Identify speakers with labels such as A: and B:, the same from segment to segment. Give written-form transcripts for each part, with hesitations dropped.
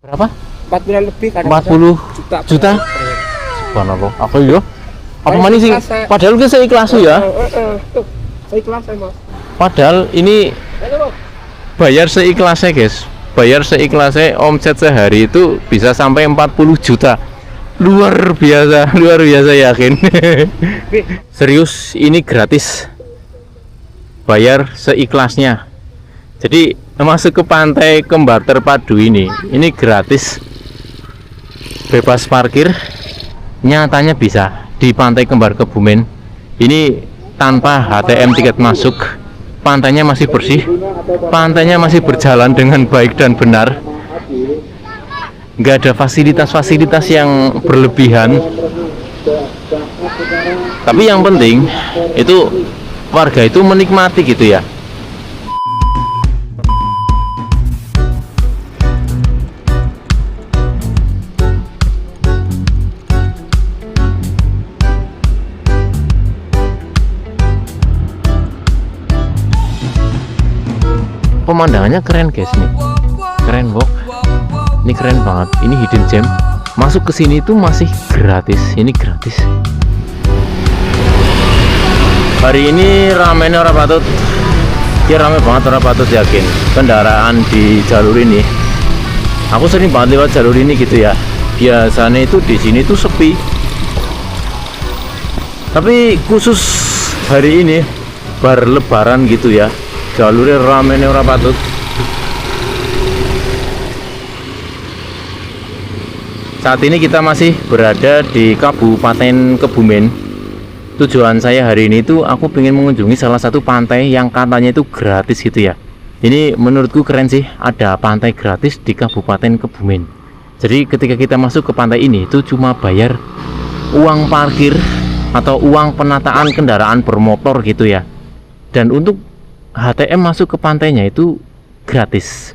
A: Berapa?
B: 4 bulan lebih kadang
A: 40
B: juta.
A: juta? Subhanallah. Apa yo? Apa
B: Saya
A: manis sih?
B: ikhlas, saya.
A: Padahal kita seikhlas ya.
B: Tuh, saya ikhlas saya, Mas.
A: Padahal ini bayar seikhlasnya, guys. Bayar seikhlasnya, omset sehari itu bisa sampai 40 juta. Luar biasa yakin. Serius, ini gratis. Bayar seikhlasnya. Jadi masuk ke pantai Kembar Terpadu ini gratis, bebas parkir. Nyatanya bisa di pantai Kembar Kebumen ini tanpa HTM tiket masuk. Pantainya masih bersih, pantainya masih berjalan dengan baik dan benar, nggak ada fasilitas-fasilitas yang berlebihan. Tapi yang penting itu warga itu menikmati gitu ya. Pemandangannya keren guys, nih keren Bok, ini keren banget, ini hidden gem. Masuk ke sini itu masih gratis, ini gratis. Hari ini ramenya orang patut, ya rame banget orang patut yakin. Kendaraan di jalur ini, aku sering banget lewat jalur ini gitu ya. Biasanya itu di sini tuh sepi, tapi khusus hari ini bar lebaran gitu ya, jalurnya ramenya orang patut. Saat ini kita masih berada di Kabupaten Kebumen. Tujuan saya hari ini tuh aku pengen mengunjungi salah satu pantai yang katanya itu gratis gitu ya. Ini menurutku keren sih, ada pantai gratis di Kabupaten Kebumen. Jadi ketika kita masuk ke pantai ini itu cuma bayar uang parkir atau uang penataan kendaraan bermotor gitu ya. Dan untuk HTM masuk ke pantainya itu gratis.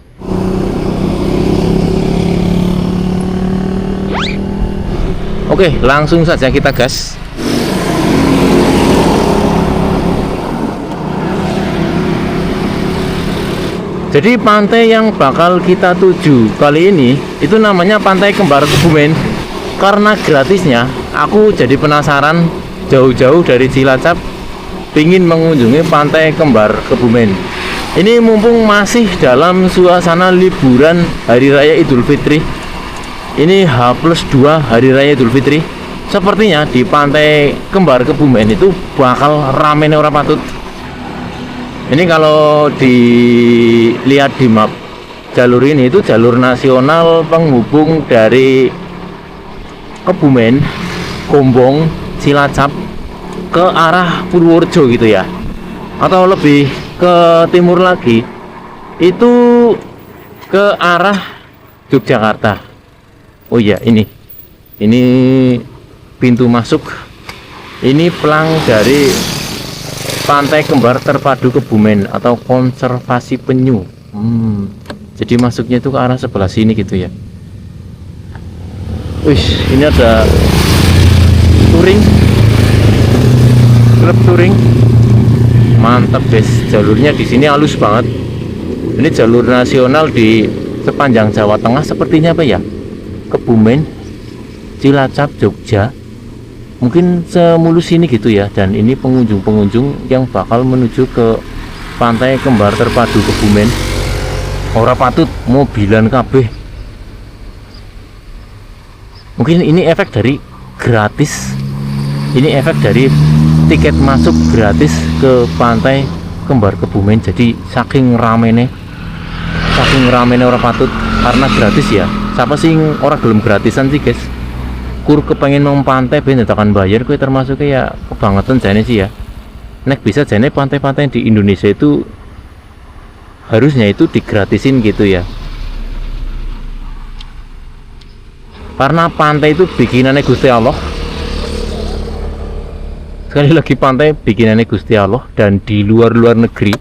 A: Oke, langsung saja kita gas. Jadi pantai yang bakal kita tuju kali ini itu namanya Pantai Kembar Kebumen. Karena gratisnya, aku jadi penasaran jauh-jauh dari Cilacap ingin mengunjungi Pantai Kembar Kebumen. Ini mumpung masih dalam suasana liburan Hari Raya Idul Fitri. Ini H+2 Hari Raya Idul Fitri. Sepertinya di Pantai Kembar Kebumen itu bakal rame orang patut. Ini kalau dilihat di map, jalur ini itu jalur nasional penghubung dari Kebumen, Gombong, Cilacap ke arah Purworejo gitu ya, atau lebih ke timur lagi itu ke arah Yogyakarta. Oh iya, ini pintu masuk, ini pelang dari Pantai Kembar Terpadu Kebumen atau konservasi penyu. Jadi masuknya itu ke arah sebelah sini gitu ya. Wih, ini ada touring, klub touring, mantap guys. Jalurnya di sini halus banget. Ini jalur nasional di sepanjang Jawa Tengah sepertinya apa ya? Kebumen, Cilacap, Jogja, mungkin semulus ini gitu ya. Dan ini pengunjung-pengunjung yang bakal menuju ke Pantai Kembar Terpadu Kebumen. Ora patut mobilan kabeh. Mungkin ini efek dari gratis. Ini efek dari tiket masuk gratis ke Pantai Kembar Kebumen. Jadi saking ramene orang patut karena gratis ya. Siapa sih orang gelem gratisan sih guys? Kur kepengen mau pantai ben tekan bayar, kue termasuk kayak kebangetan jane sih ya. Nek bisa jane pantai-pantai di Indonesia itu harusnya itu digratisin gitu ya. Karena pantai itu bikinannya Gusti Allah. Sekali lagi, pantai bikinannya Gusti Allah. Dan di luar negeri,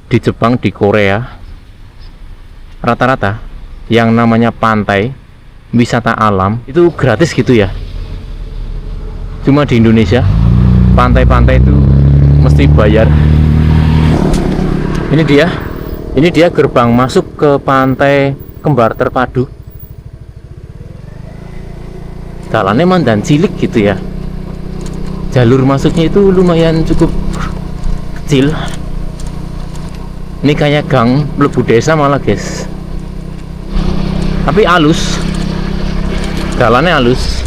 A: di Jepang, di Korea, rata-rata yang namanya pantai wisata alam itu gratis gitu ya. Cuma di Indonesia pantai-pantai itu mesti bayar. Ini dia gerbang masuk ke Pantai Kembar Terpadu. jalannya mandan cilik gitu ya. Jalur masuknya itu lumayan cukup kecil. Ini kayak gang mlebu desa malah guys, tapi halus, jalannya halus.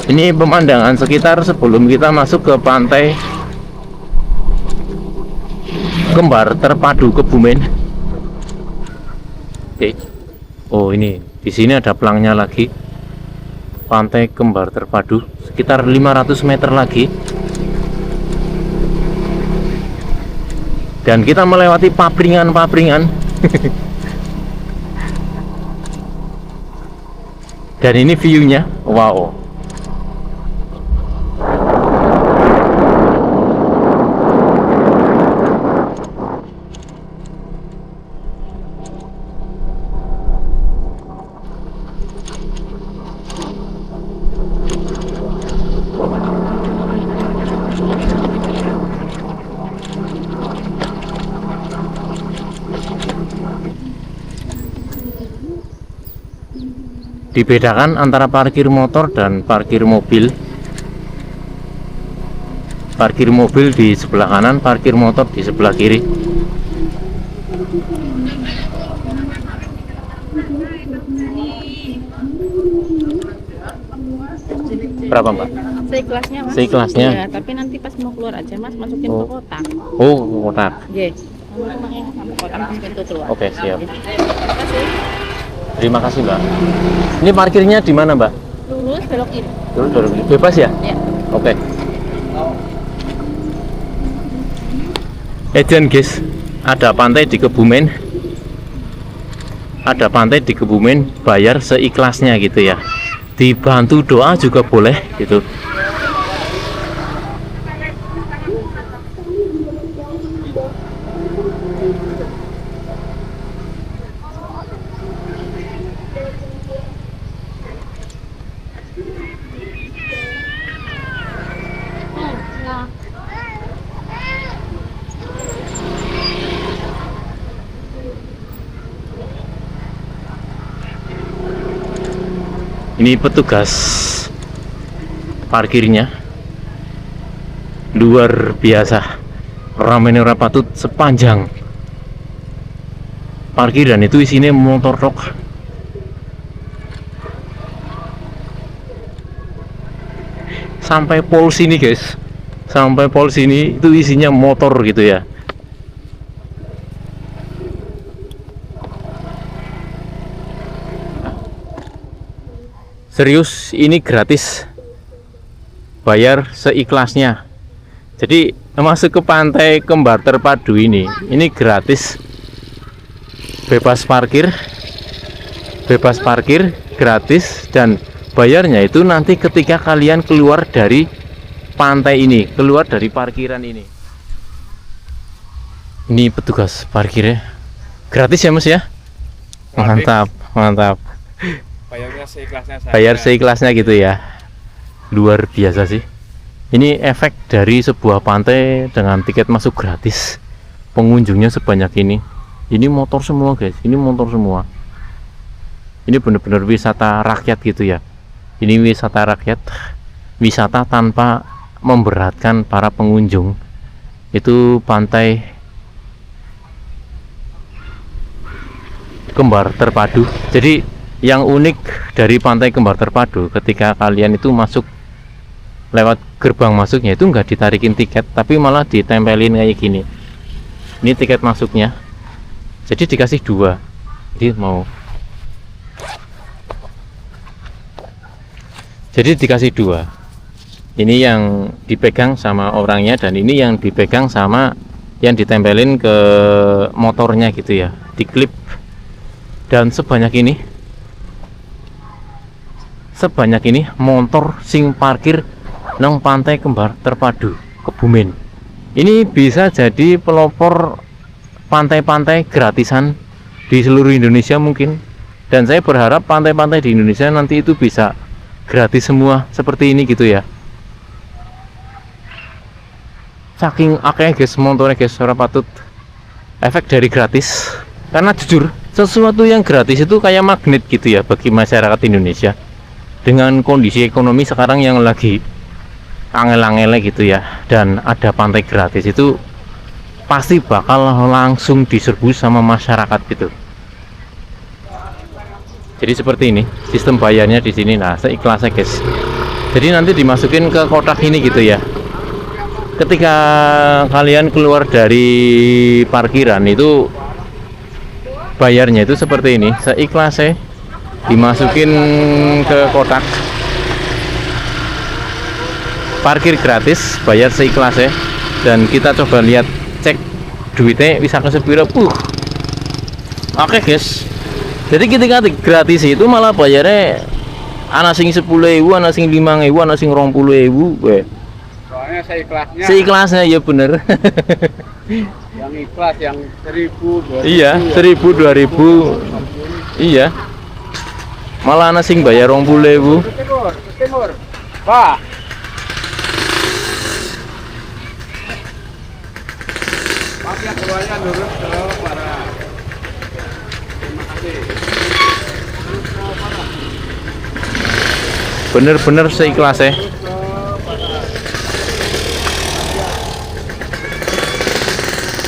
A: Ini pemandangan sekitar sebelum kita masuk ke pantai Kembar Terpadu Kebumen. Oke. Oh, ini di sini ada pelangnya lagi. Pantai Kembar Terpadu sekitar 500 meter lagi. Dan kita melewati papringan-papringan. Dan ini view-nya. Wow. Dibedakan antara parkir motor dan parkir mobil. Parkir mobil di sebelah kanan, parkir motor di sebelah kiri. Berapa Mbak?
C: Seikhlasnya Mas.
A: Seikhlasnya?
C: Iya, tapi nanti pas mau keluar aja Mas masukin ke kotak.
A: Oh, kotak.
C: Yes. Sama kotak pintu keluar.
A: Oke, siap.
C: Terima kasih.
A: Terima kasih Mbak. Ini parkirnya di mana Mbak?
C: Lurus belok kiri.
A: Dulu bebas ya?
C: Ya.
A: Oke. Dan guys, ada pantai di Kebumen. Ada pantai di Kebumen, bayar seikhlasnya gitu ya. Dibantu doa juga boleh gitu. Ini petugas parkirnya luar biasa, ramai ora patut sepanjang parkiran itu isinya motor truk. Sampai pol sini guys, sampai pol sini itu isinya motor gitu ya. Serius, ini gratis, bayar seikhlasnya. Jadi masuk ke pantai Kembar Terpadu ini gratis, bebas parkir, gratis, dan bayarnya itu nanti ketika kalian keluar dari pantai ini, keluar dari parkiran ini. Ini petugas parkirnya gratis ya Mas ya? Mantap, mantap.
B: Bayarnya seikhlasnya saya.
A: Bayar seikhlasnya gitu ya. Luar biasa sih. Ini efek dari sebuah pantai dengan tiket masuk gratis. Pengunjungnya sebanyak ini. Ini motor semua guys, ini motor semua. Ini benar-benar wisata rakyat gitu ya. Ini wisata rakyat, wisata tanpa memberatkan para pengunjung. Itu pantai Kembar Terpadu. Jadi yang unik dari pantai Kembar Terpadu, ketika kalian itu masuk lewat gerbang masuknya itu nggak ditarikin tiket, tapi malah ditempelin kayak gini. Ini tiket masuknya, jadi dikasih dua. Jadi dikasih dua. Ini yang dipegang sama orangnya, dan ini yang dipegang sama yang ditempelin ke motornya gitu ya, diklip. Dan sebanyak ini motor sing parkir nang pantai Kembar Terpadu Kebumen. Ini bisa jadi pelopor pantai-pantai gratisan di seluruh Indonesia mungkin. Dan saya berharap pantai-pantai di Indonesia nanti itu bisa gratis semua seperti ini gitu ya. Saking akeh guys motornya guys, ora patut. efek dari gratis. Karena jujur, sesuatu yang gratis itu kayak magnet gitu ya bagi masyarakat Indonesia. Dengan kondisi ekonomi sekarang yang lagi angel-angelnya gitu ya, dan ada pantai gratis itu pasti bakal langsung diserbu sama masyarakat gitu. Jadi seperti ini sistem bayarnya di sini. Nah, seikhlasnya guys. Jadi nanti dimasukin ke kotak ini gitu ya. Ketika kalian keluar dari parkiran itu bayarnya itu seperti ini, seikhlasnya dimasukin ke kotak. Parkir gratis, bayar seikhlasnya. Dan kita coba lihat, cek duitnya bisa ke sepiro. Oke guys. Jadi ketika gratis itu malah bayarnya ana sing 10.000, ana sing 5.000, ana sing 20.000.
B: Soalnya seikhlasnya.
A: Seikhlasnya ya bener.
B: Yang ikhlas yang 1.000, 2.000.
A: Iya, 1.000, 2.000. Iya. Malah ana sing bayar 20.000.
B: Timur. Pak. Maaf ya keluarnya nurut ke para. Terima kasih.
A: Bener-bener seikhlasnya.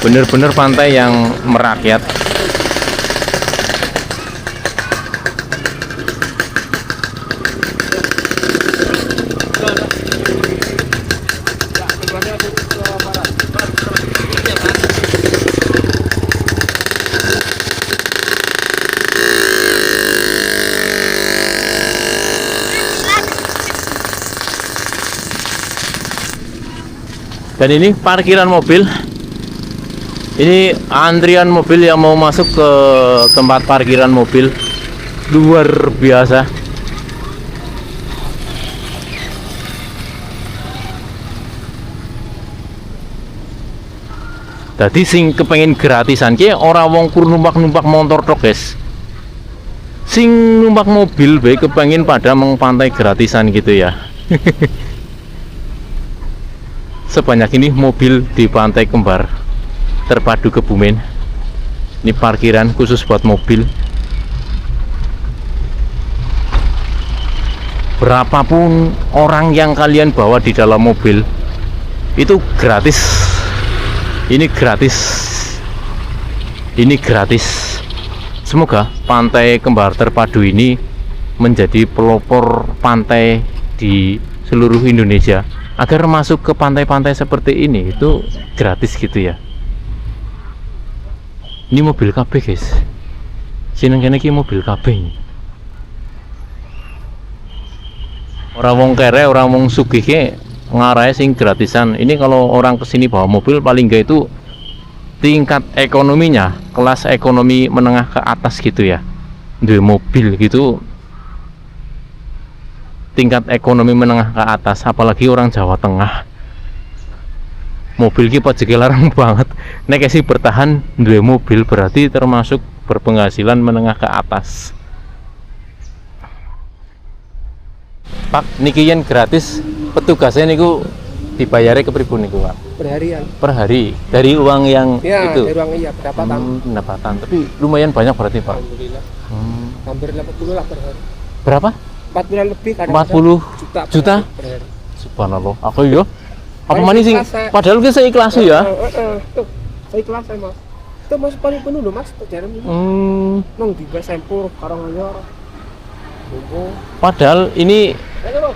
A: Bener-bener pantai yang merakyat. Dan ini parkiran mobil. Ini antrian mobil yang mau masuk ke tempat parkiran mobil. Luar biasa. Tadi sing kepengen gratisan ki ora wong kur numpak-numpak motor tok, guys. Sing numpak mobil bae kepengen pada meng pantai gratisan gitu ya. Sebanyak ini mobil di Pantai Kembar Terpadu Kebumen. Ini parkiran khusus buat mobil. Berapapun orang yang kalian bawa di dalam mobil itu gratis. Ini gratis. Ini gratis. Semoga Pantai Kembar Terpadu ini menjadi pelopor pantai di seluruh Indonesia, agar masuk ke pantai-pantai seperti ini itu gratis gitu ya. Ini mobil KB guys. Sini kene iki mobil KB. Orang wong kere, orang wong sugih ke ngarahe sing gratisan. Ini kalau orang kesini bawa mobil paling enggak itu tingkat ekonominya, kelas ekonomi menengah ke atas gitu ya. Duwe mobil gitu, tingkat ekonomi menengah ke atas, apalagi orang Jawa Tengah. Mobil ki pajeke larang banget. Nek sih bertahan duwe mobil berarti termasuk berpenghasilan menengah ke atas. Pak, niki yen gratis, petugasnya niku dibayarnya ke pripun niku, Pak?
D: Perharian.
A: Per hari dari uang yang
D: Ya,
A: itu.
D: dari uang iya pendapatan.
A: Pendapatan, tapi lumayan banyak berarti, Pak.
D: Alhamdulillah. Hampir 80 lah per hari.
A: Berapa?
D: 40 lebih kadang
A: 40 juta?
D: per hari.
A: Subhanallah. Aku yo. Apa
D: Paling
A: manis sing
D: ikhlas, saya.
A: padahal kita ikhlas ya.
D: Tuh, saya ikhlas saya, Mas. Itu masih paling penuh loh, Mas. Jarang ini. Nong di Sempur, Karanganyar. Bumbu.
A: Padahal ini
D: Ayo, Bang.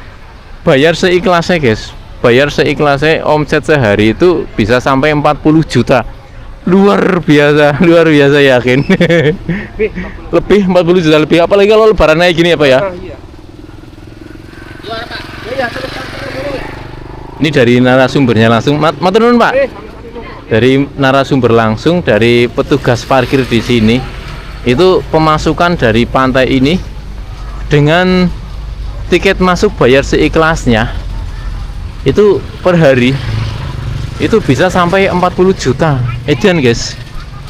A: bayar seikhlasnya, guys. Bayar seikhlasnya, omset sehari itu bisa sampai 40 juta. Luar biasa yakin. Lebih 40 juta lebih, apalagi kalau lebaran naik gini apa ya?
D: Iya. Gimana, Pak? Ya, terus.
A: Ini dari narasumbernya langsung. Matur nuwun, Pak.
D: Sama-sama.
A: Dari narasumber langsung dari petugas parkir di sini. Itu pemasukan dari pantai ini dengan tiket masuk bayar seikhlasnya itu per hari itu bisa sampai 40 juta. Edan, guys.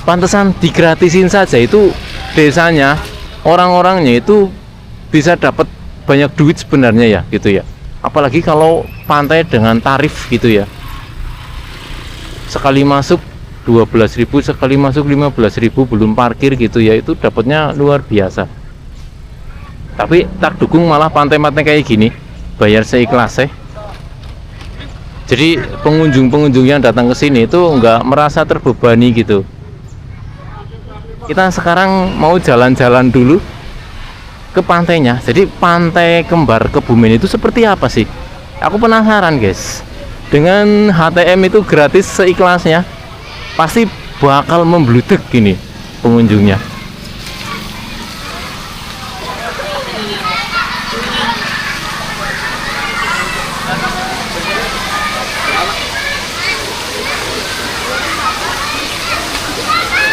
A: Pantesan digratisin saja itu desanya, orang-orangnya itu bisa dapat banyak duit sebenarnya ya, gitu ya. Apalagi kalau pantai dengan tarif gitu ya. Sekali masuk 12.000 sekali masuk, 15.000 belum parkir gitu ya, itu dapatnya luar biasa. Tapi tak dukung malah pantai-pantai kayak gini bayar seikhlasnya. Jadi pengunjung-pengunjung yang datang ke sini itu nggak merasa terbebani gitu. Kita sekarang mau jalan-jalan dulu ke pantainya. Jadi pantai kembar Kebumen itu seperti apa sih? Aku penasaran guys. Dengan HTM itu gratis seikhlasnya, pasti bakal membludak gini pengunjungnya.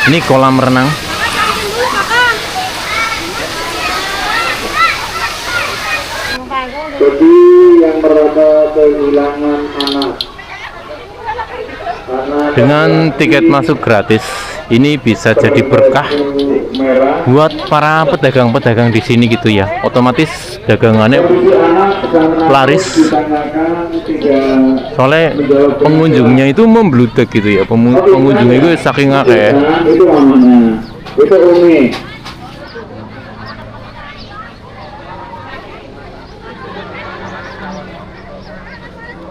A: Ini kolam renang.
E: Jadi yang merasa kehilangan anak
A: Dengan tiket masuk gratis, ini bisa jadi berkah
E: merah
A: buat para pedagang-pedagang di sini gitu ya. Otomatis dagangannya laris. Soalnya pengunjungnya itu membludak gitu ya. Pengunjungnya itu saking akeh.
E: itu namanya itu Umi.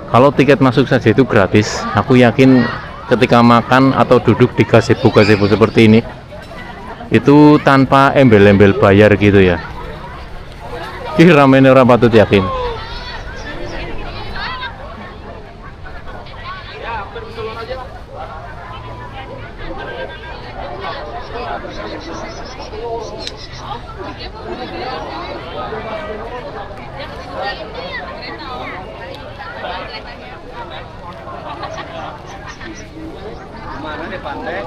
A: Kalau tiket masuk saja itu gratis, aku yakin ketika makan atau duduk di gazebo seperti ini itu tanpa embel-embel bayar gitu ya. Ih, ramene ora patut yakin.
B: Mana nih pantai?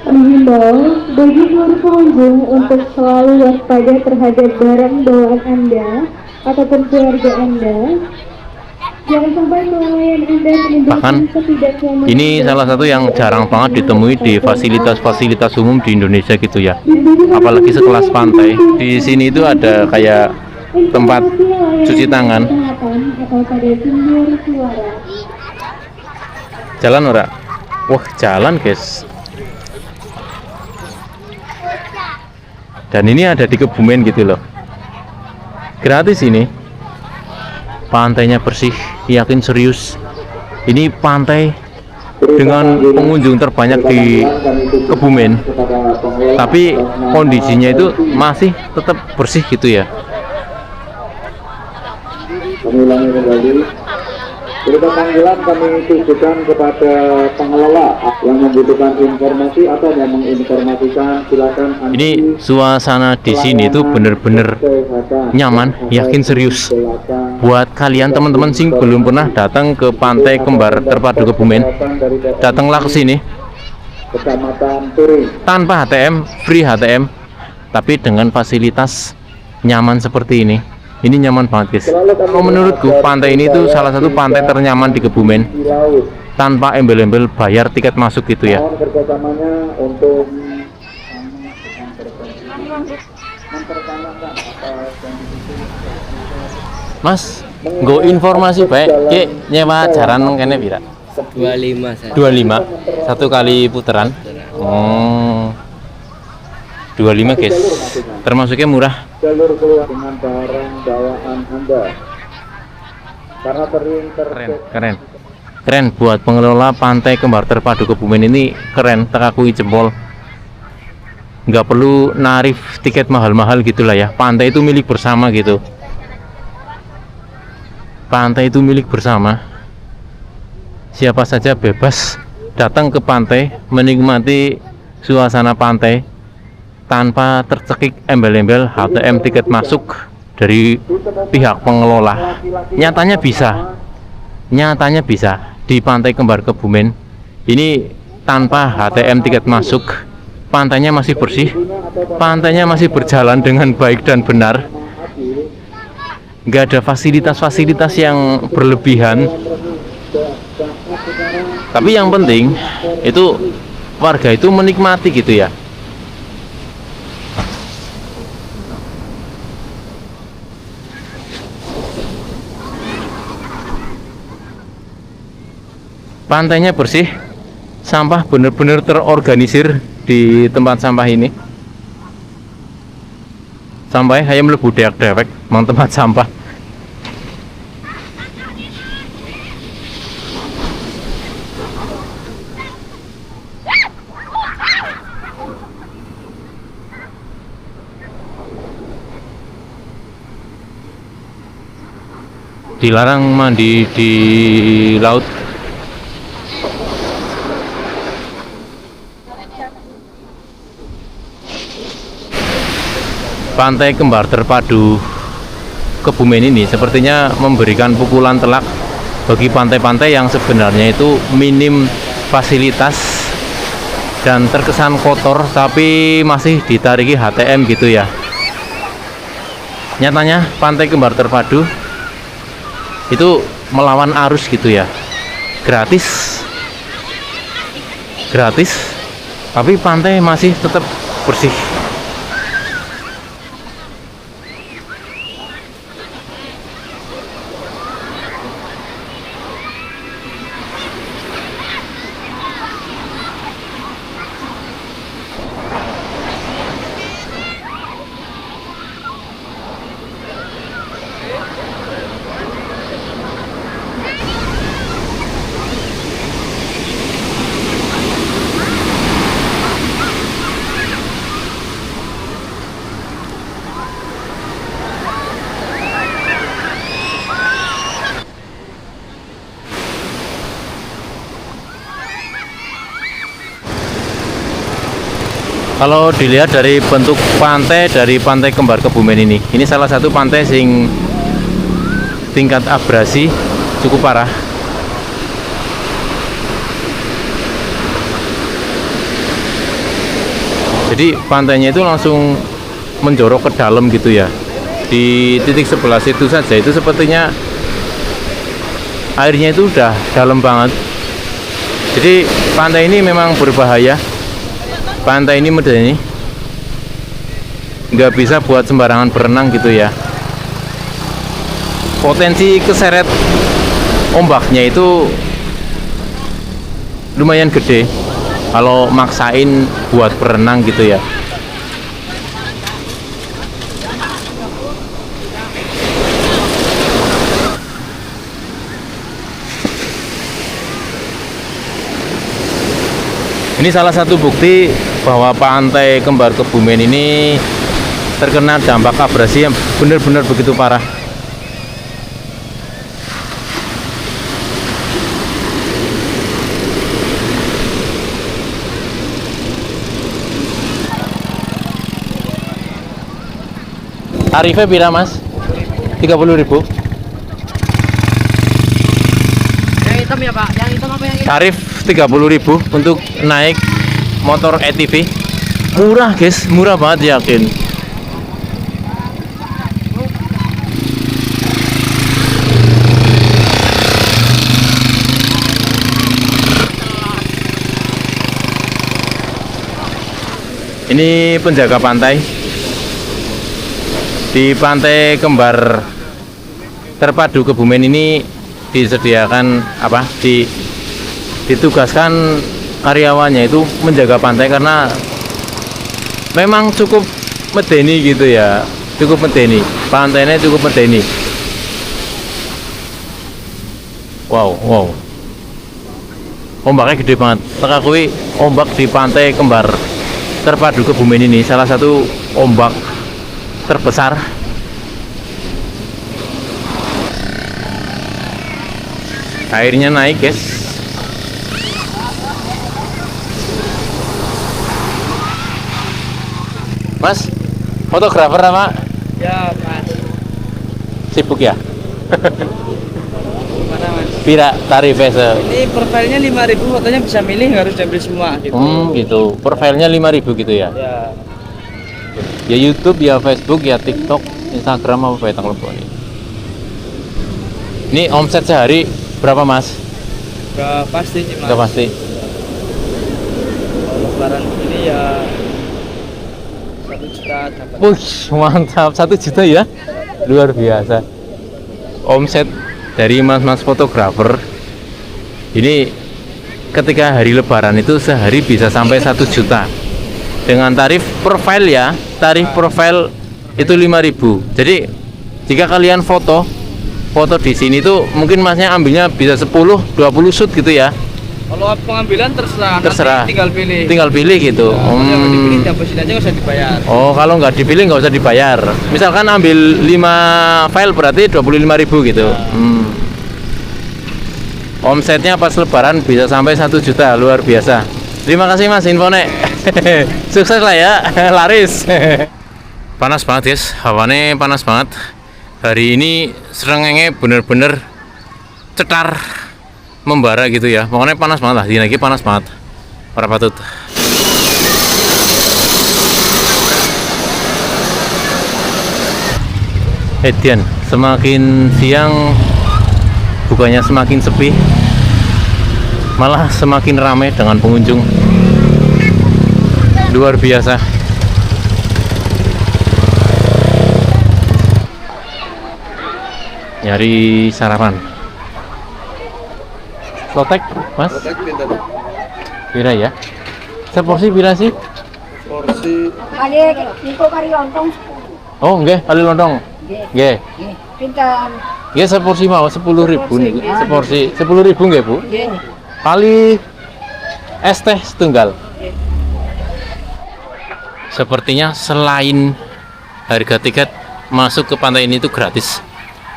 F: Dihimbau bagi seluruh pengunjung untuk selalu waspada terhadap barang bawaan Anda ataupun keluarga Anda. Jangan sampai kelalaian Anda
A: Bahkan
F: menimbulkan ketidaknyamanan.
A: ini salah satu yang jarang banget ditemui di fasilitas-fasilitas umum di Indonesia gitu ya. Apalagi sekelas pantai. Di sini itu ada kayak tempat cuci tangan.
F: Atau pada sumber suara.
A: Jalan ora? Wah, jalan guys. Dan ini ada di Kebumen gitu loh. Gratis ini. Pantainya bersih, yakin serius. Ini pantai dengan pengunjung terbanyak di Kebumen. Tapi kondisinya itu masih tetap bersih gitu ya.
E: Kami ulangi kembali. Berita panggilan kami tujukan kepada pengelola yang membutuhkan informasi atau yang menginformasikan, silakan Anda.
A: Ini suasana di sini tuh bener-bener nyaman, yakin serius. Buat kalian teman-teman sing belum pernah datang ke Pantai Kembar Terpadu Kebumen, datanglah ke sini
E: Kecamatan Turing.
A: tanpa HTM, free HTM, tapi dengan fasilitas nyaman seperti ini. Ini nyaman banget guys. Kalau menurutku pantai ini tuh salah satu pantai ternyaman di Kebumen,
E: Di laut.
A: tanpa embel-embel bayar tiket masuk gitu ya.
E: Mohon kerjasamanya untuk
A: Mas, nggo informasi baik, ki nyewa jaran nang kene pira?
G: 25 saya.
A: 25 satu kali putaran. 25 guys. Termasuknya murah.
E: jalur keluar dengan barang bawaan Anda. Karena
A: Keren. Keren buat pengelola Pantai Kembar Terpadu Kebumen ini keren, tak akui jempol. Nggak perlu narif tiket mahal-mahal gitulah ya. Pantai itu milik bersama gitu. Pantai itu milik bersama. Siapa saja bebas datang ke pantai, menikmati suasana pantai tanpa tercekik embel-embel HTM tiket masuk dari pihak pengelola. Nyatanya bisa di Pantai Kembar Kebumen ini tanpa HTM tiket masuk. Pantainya masih bersih, pantainya masih berjalan dengan baik dan benar. Nggak ada fasilitas-fasilitas yang berlebihan. Tapi yang penting itu warga itu menikmati gitu ya. Pantainya bersih, sampah bener-bener terorganisir di tempat sampah ini. Sampai hayam mlebu dewek mang tempat sampah. Dilarang mandi di laut. Pantai Kembar Terpadu Kebumen ini sepertinya memberikan pukulan telak bagi pantai-pantai yang sebenarnya itu minim fasilitas dan terkesan kotor tapi masih ditariki HTM gitu ya. Nyatanya Pantai Kembar Terpadu itu melawan arus gitu ya, gratis tapi pantai masih tetap bersih. Kalau dilihat dari bentuk pantai dari Pantai Kembar Kebumen ini salah satu pantai sing tingkat abrasi cukup parah. Jadi pantainya itu langsung menjorok ke dalam gitu ya. Di titik sebelah situ saja itu sepertinya airnya itu udah dalam banget. Jadi pantai ini memang berbahaya. Pantai ini medeni, nggak bisa buat sembarangan berenang gitu ya. Potensi keseret ombaknya itu lumayan gede kalau maksain buat berenang gitu ya. Ini salah satu bukti bahwa Pantai Kembar Kebumen ini terkena dampak abrasi yang benar-benar begitu parah. Tarifnya pira Mas? 30.000.
B: Yang hitam ya Pak, yang hitam apa yang hitam?
A: Tarif 30.000 untuk naik motor ATV. Murah guys, murah banget yakin. Ini penjaga pantai di Pantai Kembar Terpadu Kebumen ini disediakan apa? Ditugaskan karyawannya itu menjaga pantai karena memang cukup medeni gitu ya, cukup medeni, pantainya cukup medeni. Wow, ombaknya gede banget. Teka kuwi ombak di Pantai Kembar Terpadu Kebumen ini salah satu ombak terbesar. Airnya naik guys. Mas, fotografer apa?
B: Ya Mas.
A: Sibuk ya?
B: Mana Mas?
A: Pira tarifnya
B: Ini profilnya 5.000, fotonya bisa milih, harus diambil semua gitu.
A: gitu. Profilnya 5.000 gitu ya?
B: Ya.
A: Ya YouTube, ya Facebook, ya TikTok, Instagram apa ya tanggal ini. Ini omset sehari berapa Mas?
B: Gak pasti sih Mas.
A: Gak pasti.
B: Kalau lebaran ini ya 1 juta dapat.
A: Wih, mantap, 1 juta ya? Luar biasa. Omset dari mas-mas fotografer ini ketika hari lebaran itu sehari bisa sampai 1 juta dengan tarif profile ya. Tarif profile itu 5.000. Jadi jika kalian foto di sini tuh mungkin masnya ambilnya bisa 10-20 shoot gitu ya.
B: Kalau pengambilan terserah.
A: Terserah.
B: Nanti
A: Tinggal pilih gitu.
B: Kalau nggak dipilih dapetin aja nggak usah dibayar.
A: Oh, kalau nggak dipilih nggak usah dibayar. Misalkan ambil 5 file berarti 25.000 gitu. Omsetnya pas lebaran bisa sampai 1 juta, luar biasa. Terima kasih Mas infonya. Sukses lah ya, laris. Panas banget guys, hawane panas banget. Hari ini srengenge bener-bener cetar membara gitu ya. Pokoknya panas banget lah, lagi panas banget. Para patut. Edian, semakin siang bukannya semakin sepi, malah semakin ramai dengan pengunjung. Luar biasa. Nyari sarapan. Lotek, Mas? Pira ya? Seporsi pira sih?
G: Kali niko kari lontong.
A: Oh, nggih, kali lontong. Nggih.
G: Pinten?
A: Nggih, seporsi mau 10.000 niki. Seporsi 10.000 nggih, Bu?
G: Nggih.
A: Kali es teh setunggal. Sepertinya selain harga tiket masuk ke pantai ini itu gratis,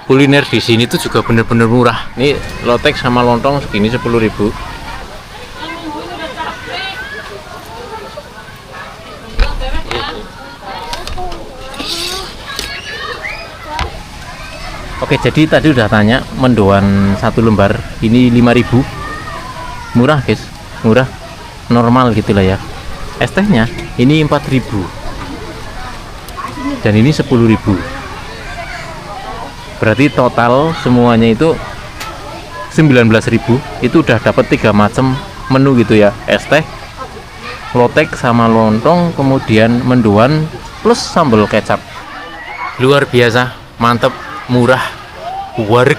A: kuliner di sini tuh juga bener-bener murah. Ini lotek sama lontong segini 10.000. Oke, jadi tadi udah tanya mendoan 1 lembar ini 5.000. Murah guys, murah, normal gitulah ya. Es tehnya ini 4.000 dan ini 10.000. Berarti total semuanya itu 19.000. Itu udah dapat 3 macam menu gitu ya. Es teh, lotek sama lontong, kemudian mendoan plus sambal kecap. Luar biasa, mantep, murah, warg.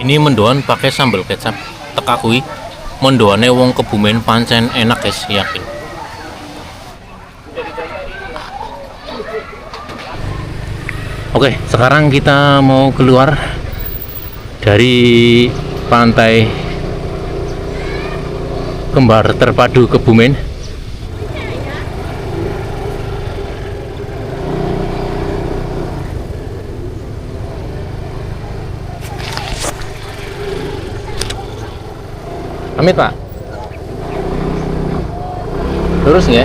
A: Ini mendoan pakai sambal kecap. Tak akui mendoane wong Kebumen pancen enak guys, yakin. Oke, sekarang kita mau keluar dari pantai kembar terpadu Kebumen. Amit Pak, lurus ya.